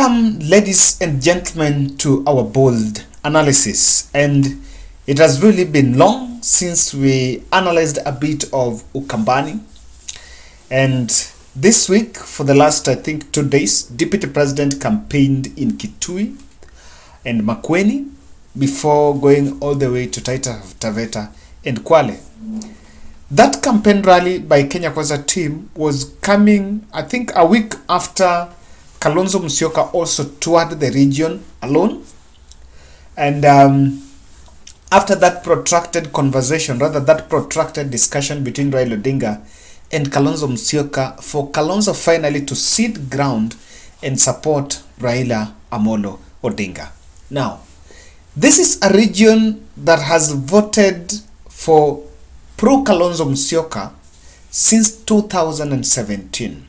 Welcome, ladies and gentlemen, to our bold analysis. And it has really been long since we analyzed a bit of Ukambani. And this week, for the last, I think, 2 days, Deputy President campaigned in Kitui and Makueni before going all the way to Taita Taveta and Kwale. That campaign rally by Kenya Kwanza team was coming, I think, a week after Kalonzo Musyoka also toured the region alone. And after that protracted conversation, rather that protracted discussion between Raila Odinga and Kalonzo Musyoka, for Kalonzo finally to cede ground and support Raila Amolo Odinga. Now, this is a region that has voted for pro-Kalonzo Musyoka since 2017.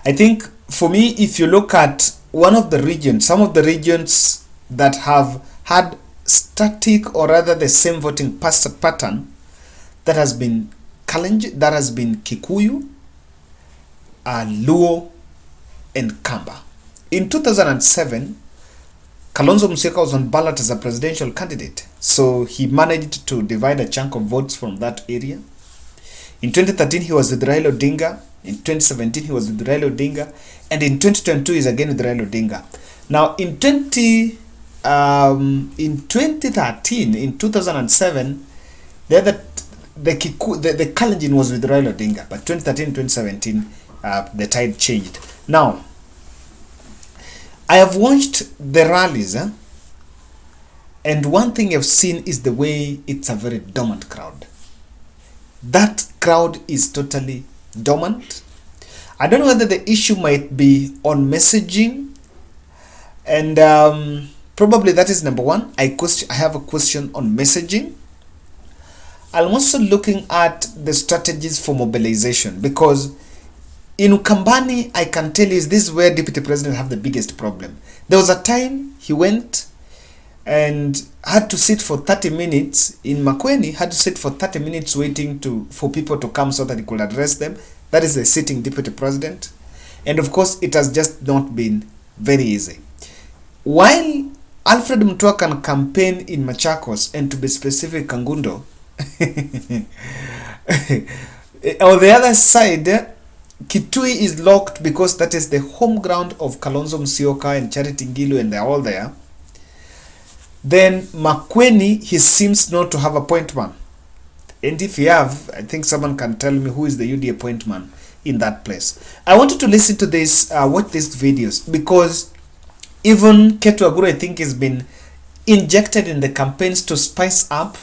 I think for me, if you look at one of the regions, some of the regions that have had static or rather the same voting pattern, that has been Kalenjin, that has been Kikuyu, Luo, and Kamba. In 2007, Kalonzo Musyoka was on ballot as a presidential candidate, so he managed to divide a chunk of votes from that area. In 2013, he was with Raila Odinga. In 2017, he was with Raila Odinga. And in 2022, he's again with Raila Odinga. Now, in 2013, in 2007, the Kalenjin was with Raila Odinga. But 2013, 2017, the tide changed. Now, I have watched the rallies, and one thing I've seen is the way it's a very dormant crowd. That crowd is totally dormant. I don't know whether the issue might be on messaging, and probably that is number one. I have a question on messaging. I'm also looking at the strategies for mobilization, because in Ukambani, I can tell you, this is where Deputy President have the biggest problem. There was a time he went and had to sit for 30 minutes in Makueni, had to sit for 30 minutes waiting for people to come so that he could address them. That is the sitting Deputy President. And of course, it has just not been very easy. While Alfred Mutua can campaign in Machakos, and to be specific, Kangundo, on the other side, Kitui is locked because that is the home ground of Kalonzo Musyoka and Charity Ngilu, and they're all there. Then Makueni, he seems not to have a point man. And if you have, I think someone can tell me who is the UDA point man in that place. I wanted to listen to this, watch these videos, because even Ketu Aguru, I think, has been injected in the campaigns to spice up.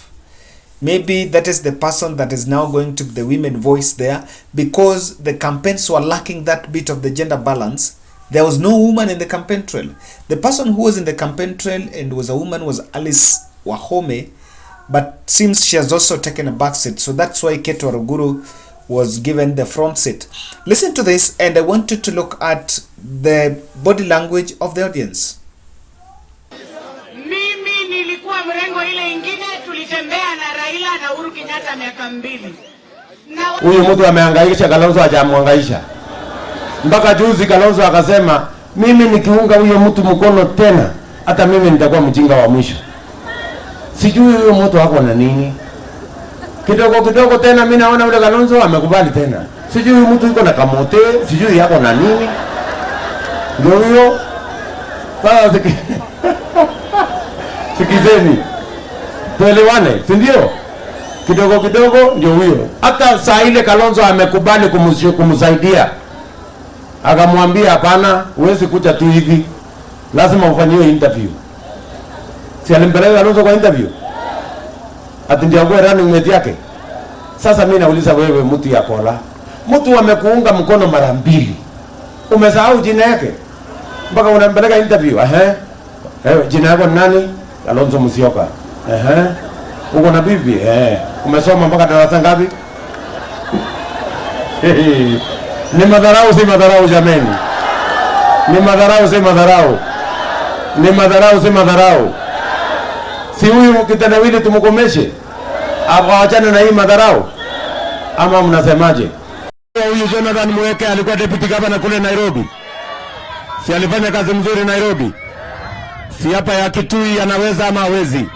Maybe that is the person that is now going to be the women voice there, because the campaigns were lacking that bit of the gender balance. There was no woman in the campaign trail. The person who was in the campaign trail and was a woman was Alice Wahome, but seems she has also taken a back seat. So that's why Ketu Aguru was given the front seat. Listen to this, and I want you to look at the body language of the audience. Mimi nilikuwa mrengo ile ingine, tulitembea na Raila na Uhuru Kenyatta miaka 2. Huyu mtu amehangaisha, Kalonzo hajamuhangaisha. Mpaka juzi Kalonzo akasema, mimi nikiunga huyo mtu mkono tena, hata mimi nitakuwa mjinga wa mwisho. Sijui huyo mtu wako na nini. Kidogo tena mimi naona ule Kalonzo amekubali tena. Sijui huyo mtu yuko na kamote, sijui yako na nini. Ndio huyo. Sasa sikizeni. Tuelewane, si ndio? Kidogo ndio huyo. Hata saa ile Kalonzo amekubali kumsaidia. Akamwambia hapana, huwezi kuja tu hivi. Lazima ufanyiwe interview. Si alimpeleka Kalonzo kwa interview? Ati ndio kwa running mate yake. Sasa mimi nauliza wewe, mtu ya kola. Mtu amekuunga mkono mara 2. Umesahau jina yake? Mpaka unampeleka interview. Jina yako nani? Kalonzo Musyoka. Uko na bibi? Umesoma mpaka darasa ngapi? Ni madharau si madharau jameni. Ni madharau si madharau. Ni madharau si madharau. Si huyu kitendawili tumukomeshe? Awachane na hii madharau? Ama mnasemaje? Huyu Jonathan Mweke alikuwa deputy governor kule Nairobi. Si alifanya kazi mzuri Nairobi? Si hapa ya Kitui anaweza ama hawezi?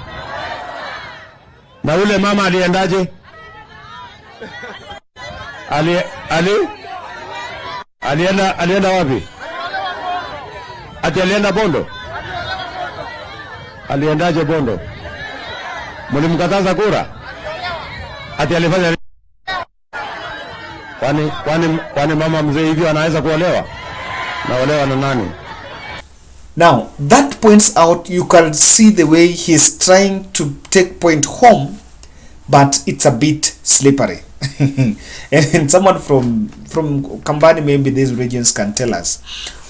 Na ule mama aliendaje? Alienda wapi? Ati alienda Bondo? Aliendaje Bondo? Mlimkataza kura? Ati alifanya kwani mama mzee hivyo anaweza kuolewa? Naolewa na nani? Now, that points out, you can see the way he's trying to take point home, but it's a bit slippery. And someone from Ukambani, maybe these regions, can tell us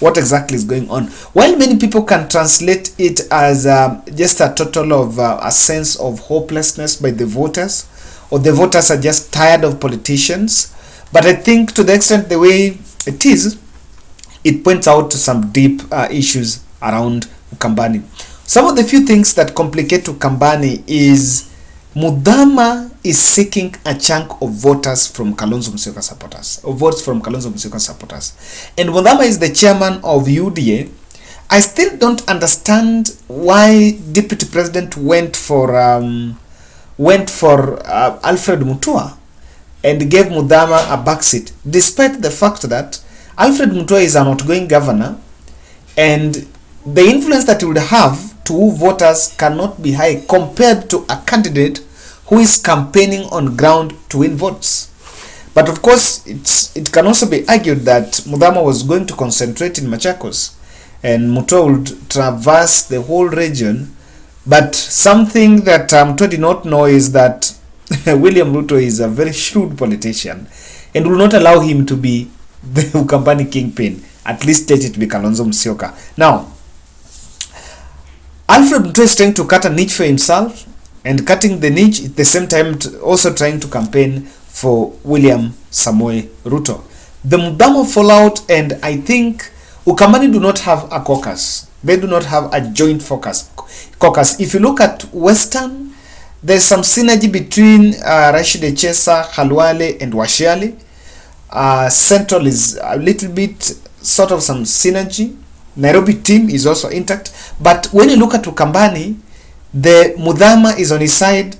what exactly is going on. While many people can translate it as just a total of a sense of hopelessness by the voters, or the voters are just tired of politicians, but I think to the extent the way it is, it points out to some deep issues around Ukambani. Some of the few things that complicate Ukambani is Muthama is seeking a chunk of voters from Kalonzo Musyoka supporters, or votes from Kalonzo Musyoka supporters. And Muthama is the chairman of UDA. I still don't understand why Deputy President went for Alfred Mutua and gave Muthama a backseat, despite the fact that Alfred Mutua is an outgoing governor, and the influence that he would have to voters cannot be high compared to a candidate who is campaigning on ground to win votes. But of course, it can also be argued that Muthama was going to concentrate in Machakos and Mutua would traverse the whole region. But something that Mutua did not know is that William Ruto is a very shrewd politician and will not allow him to be the Ukambani kingpin, at least state it to be Kalonzo Musyoka. Now, Alfred Mutua is trying to cut a niche for himself, and cutting the niche at the same time also trying to campaign for William Samoei Ruto. The Muthama fallout, and I think Ukambani do not have a caucus. They do not have a joint caucus. If you look at Western, there's some synergy between Rashid Echesa, Khalwale, and Washiali. Central is a little bit sort of some synergy. Nairobi team is also intact, but when you look at Ukambani, the Muthama is on his side,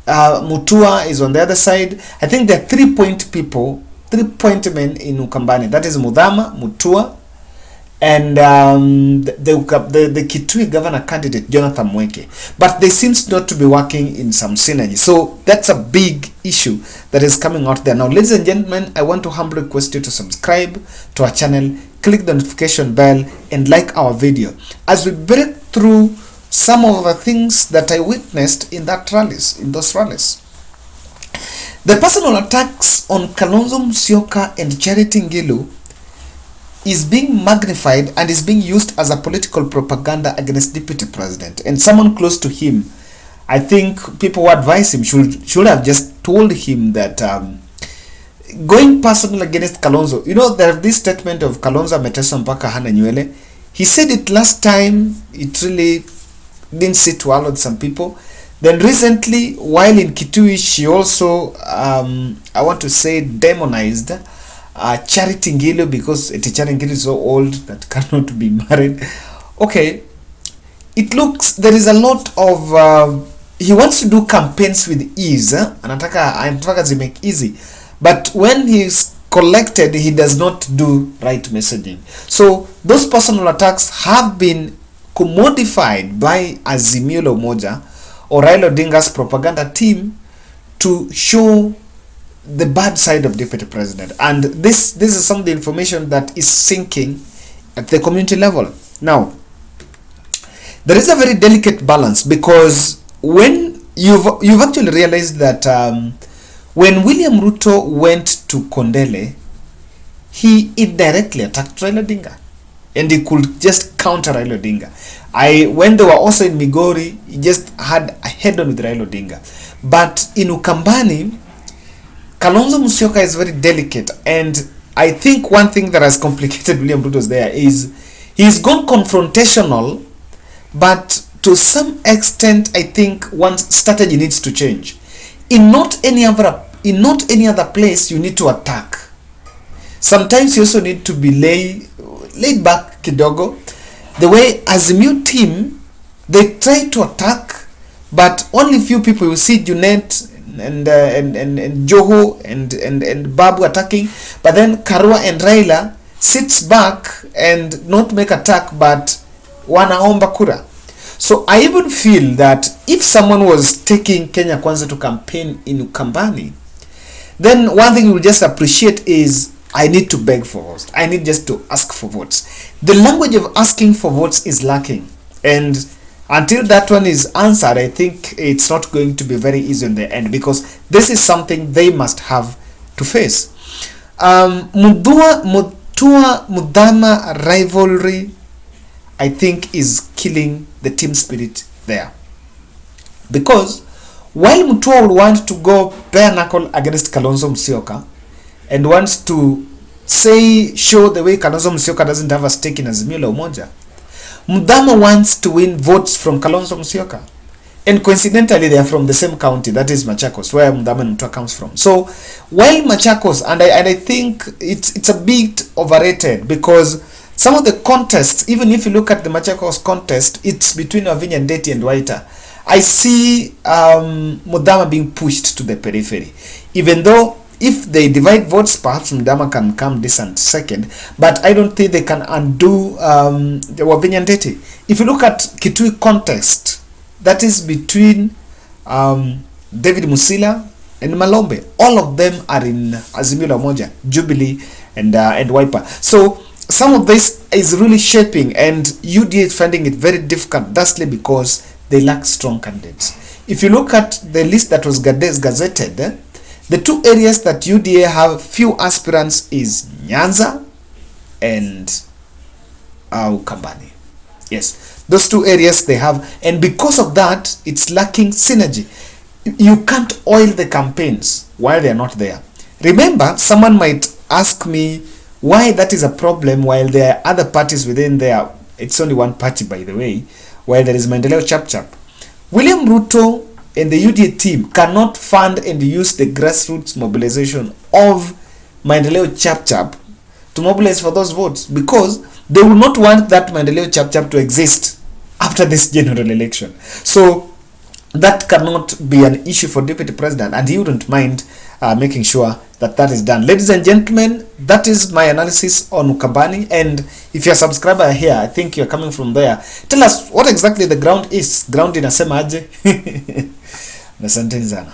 Mutua is on the other side. I think there are 3-point people, 3-point men in Ukambani. That is Muthama, Mutua, and the Kitui governor candidate Jonathan Mweke. But they seems not to be working in some synergy. So that's a big issue that is coming out there. Now, ladies and gentlemen, I want to humbly request you to subscribe to our channel, click the notification bell, and like our video as we break through some of the things that I witnessed in those rallies. The personal attacks on Kalonzo Musyoka and Charity Ngilu is being magnified and is being used as a political propaganda against Deputy President and someone close to him. I think people who advise him should have just told him that going personal against Kalonzo. You know, there's this statement of Kalonzo ametesa mpaka hana nywele. He said it last time, it really didn't sit well with some people. Then recently, while in Kitui, she also, I want to say, demonized Charity Ngilu because Charity Ngilu is so old that cannot be married. Okay, it looks, there is a lot of, he wants to do campaigns with ease, anataka zimek easy. But when he's collected, he does not do right messaging. So those personal attacks have been commodified by Azimio la Umoja or Raila Odinga's propaganda team to show the bad side of Deputy President. And this is some of the information that is sinking at the community level. Now, there is a very delicate balance, because when you've actually realized that when William Ruto went to Kondele, he indirectly attacked Raila Odinga, and he could just counter Raila Odinga. When they were also in Migori, he just had a head-on with Raila Odinga. But in Ukambani, Kalonzo Musyoka is very delicate, and I think one thing that has complicated William Ruto's there is he's gone confrontational, but to some extent, I think one strategy needs to change. In not any other place, you need to attack. Sometimes you also need to be laid back kidogo. The way Azimio team, they try to attack, but only few people. You see Junet and Joho and Babu attacking, but then Karua and Raila sits back and not make attack, but wanaomba kura. So I even feel that if someone was taking Kenya Kwanza to campaign in Ukambani, then one thing you will just appreciate is, I need to beg for votes. I need just to ask for votes. The language of asking for votes is lacking, and until that one is answered, I think it's not going to be very easy in the end, because this is something they must have to face. Mutua Muthama rivalry, I think, is killing the team spirit there, because while Mutua will want to go bare knuckle against Kalonzo Musyoka and wants to show the way Kalonzo Musyoka doesn't have a stake in Azimio la Umoja, Muthama wants to win votes from Kalonzo Musyoka, and coincidentally they are from the same county, that is Machakos, where Muthama and Mutua comes from. So while Machakos, and I think it's a bit overrated, because some of the contests, even if you look at the Machakos contest, it's between Wavinya Ndeti and Waita. I see Muthama being pushed to the periphery, even though if they divide votes, perhaps Muthama can come distant second, but I don't think they can undo the Wavinya Ndeti. If you look at Kitui contest, that is between David Musila and Malombe. All of them are in Azimio la Umoja, Jubilee and Wiper. So some of this is really shaping, and UDA is finding it very difficult, thusly because they lack strong candidates. If you look at the list that was gazetted, the two areas that UDA have few aspirants is Nyanza and Ukambani. Yes, those two areas they have, and because of that, it's lacking synergy. You can't oil the campaigns while they are not there. Remember, someone might ask me why that is a problem while there are other parties within there. It's only one party, by the way, while there is Maendeleo Chap. William Ruto and the UDA team cannot fund and use the grassroots mobilization of Maendeleo Chap to mobilize for those votes, because they will not want that Maendeleo Chap to exist after this general election. So that cannot be an issue for Deputy President, and he wouldn't mind making sure that is done. Ladies and gentlemen, that is my analysis on Ukambani, and if you're a subscriber here, I think you're coming from there. Tell us what exactly the ground is. Ground inasema aje? Asanteni sana.